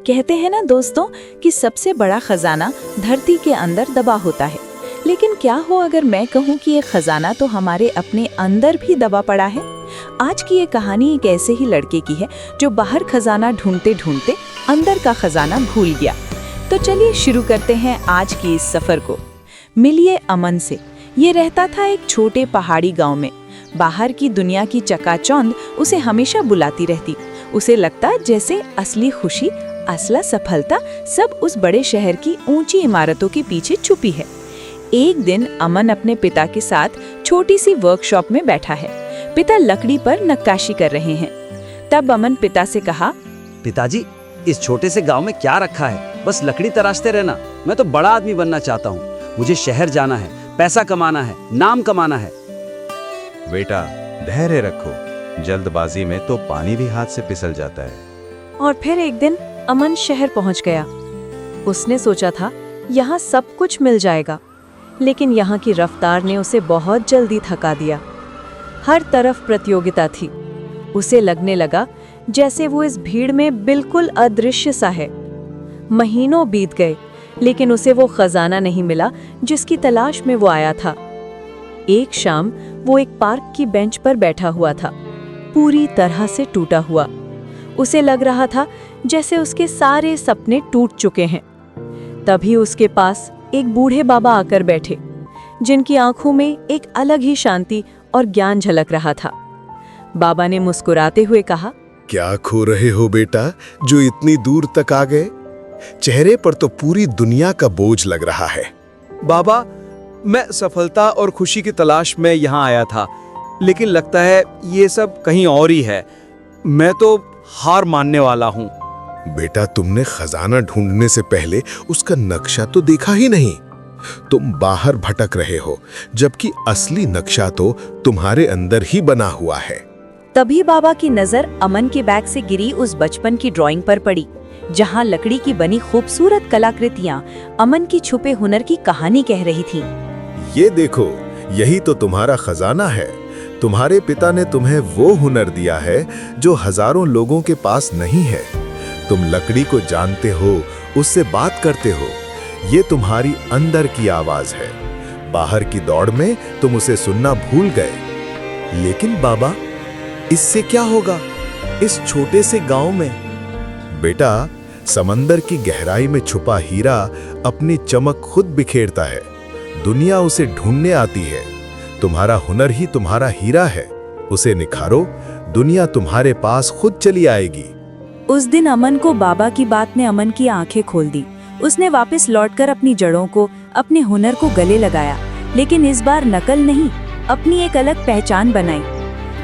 कहते हैं ना दोस्तों कि सबसे बड़ा खजाना धरती के अंदर दबा होता है। लेकिन क्या हो अगर मैं कहूँ कि ये खजाना तो हमारे अपने अंदर भी दबा पड़ा है। आज की ये कहानी एक ऐसे ही लड़के की है जो बाहर खजाना ढूंढते ढूंढते अंदर का खजाना भूल गया। तो चलिए शुरू करते हैं आज की इस सफर को। मिलिए अमन से। ये रहता था एक छोटे पहाड़ी गांव में। बाहर की दुनिया की चकाचौंध उसे हमेशा बुलाती रहती। उसे लगता जैसे असली खुशी, असला सफलता सब उस बड़े शहर की ऊंची इमारतों के पीछे छुपी है। एक दिन अमन अपने पिता के साथ छोटी सी वर्कशॉप में बैठा है। पिता लकड़ी पर नक्काशी कर रहे हैं। तब अमन पिता से कहा, पिताजी, इस छोटे से गांव में क्या रखा है? बस लकड़ी तराशते रहना। मैं तो बड़ा आदमी बनना चाहता हूँ। मुझे शहर जाना है, पैसा कमाना है, नाम कमाना है। बेटा, धैर्य रखो। जल्दबाजी में तो पानी भी हाथ से फिसल जाता है। और फिर एक दिन अमन शहर पहुंच गया। उसने सोचा था यहाँ सब कुछ मिल जाएगा, लेकिन यहाँ की रफ्तार ने उसे बहुत जल्दी थका दिया। हर तरफ प्रतियोगिता थी। उसे लगने लगा जैसे वो इस भीड़ में बिल्कुल अदृश्य सा है। महीनों बीत गए, लेकिन उसे वो खजाना नहीं मिला जिसकी तलाश में वो आया था। एक शाम वो एक पार्क की बेंच पर बैठा हुआ था, पूरी तरह से टूटा हुआ। उसे लग रहा था जैसे उसके सारे सपने टूट चुके हैं। तभी उसके पास एक बूढ़े बाबा आकर बैठे, जिनकी आंखों में एक अलग ही शांति और ज्ञान झलक रहा था। बाबा ने मुस्कुराते हुए कहा, क्या खो रहे हो बेटा, जो इतनी दूर तक आ गए? चेहरे पर तो पूरी दुनिया का बोझ लग रहा है। बाबा, मैं सफलता और खुशी की तलाश में यहाँ आया था, लेकिन लगता है ये सब कहीं और ही है। मैं तो हार मानने वाला हूँ। बेटा, तुमने खजाना ढूंढने से पहले उसका नक्शा तो देखा ही नहीं। तुम बाहर भटक रहे हो, जबकि असली नक्शा तो तुम्हारे अंदर ही बना हुआ है। तभी बाबा की नजर अमन के बैग से गिरी उस बचपन की ड्राइंग पर पड़ी, जहां लकड़ी की बनी खूबसूरत कलाकृतियां अमन की छुपे हुनर की कहानी कह रही थीं। ये देखो, यही तो तुम्हारा खजाना है। तुम्हारे पिता ने तुम्हें वो हुनर दिया है जो हजारों लोगों के पास नहीं है। तुम लकड़ी को जानते हो, उससे बात करते हो। ये तुम्हारी अंदर की आवाज है। बाहर की दौड़ में तुम उसे सुनना भूल गए। लेकिन बाबा, इससे क्या होगा इस छोटे से गांव में? बेटा, समंदर की गहराई में छुपा हीरा अपनी चमक खुद बिखेरता है। दुनिया उसे ढूंढने आती है। तुम्हारा हुनर ही तुम्हारा हीरा है। उसे निखारो, दुनिया तुम्हारे पास खुद चली आएगी। उस दिन अमन को बाबा की बात ने अमन की आंखें खोल दी। उसने वापस लौटकर अपनी जड़ों को, अपने हुनर को गले लगाया, लेकिन इस बार नकल नहीं, अपनी एक अलग पहचान बनाई।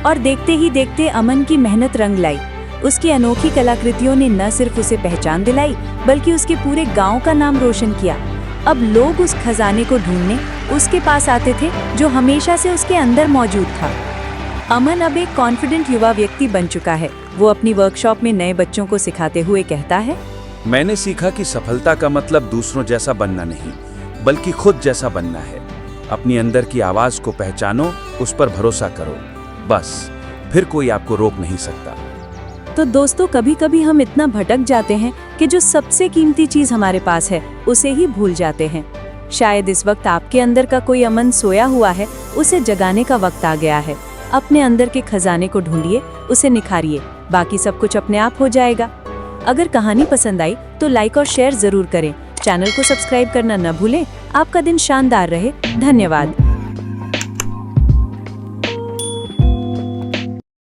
और देखते ही देखते अमन की मेहनत रंग लाई। उसकी अनोखी कलाकृतियों ने न सिर्फ उसे पहचान दिलाई, बल्कि उसके पूरे गांव का नाम रोशन किया। अब लोग उस खजाने को ढूंढने उसके पास आते थे, जो हमेशा से उसके अंदर मौजूद था। अमन अब एक कॉन्फिडेंट युवा व्यक्ति बन चुका है। वो अपनी वर्कशॉप में नए बच्चों को सिखाते हुए कहता है, मैंने सीखा कि सफलता का मतलब दूसरों जैसा बनना नहीं, बल्कि खुद जैसा बनना है। अपनी अंदर की आवाज को पहचानो, उस पर भरोसा करो, बस फिर कोई आपको रोक नहीं सकता। तो दोस्तों, कभी कभी हम इतना भटक जाते हैं कि जो सबसे कीमती चीज हमारे पास है उसे ही भूल जाते हैं। शायद इस वक्त आपके अंदर का कोई अमन सोया हुआ है, उसे जगाने का वक्त आ गया है। अपने अंदर के खजाने को ढूंढिए, उसे निखारिए, बाकी सब कुछ अपने आप हो जाएगा। अगर कहानी पसंद आई तो लाइक और शेयर जरूर करें। चैनल को सब्सक्राइब करना न भूलें। आपका दिन शानदार रहे। धन्यवाद।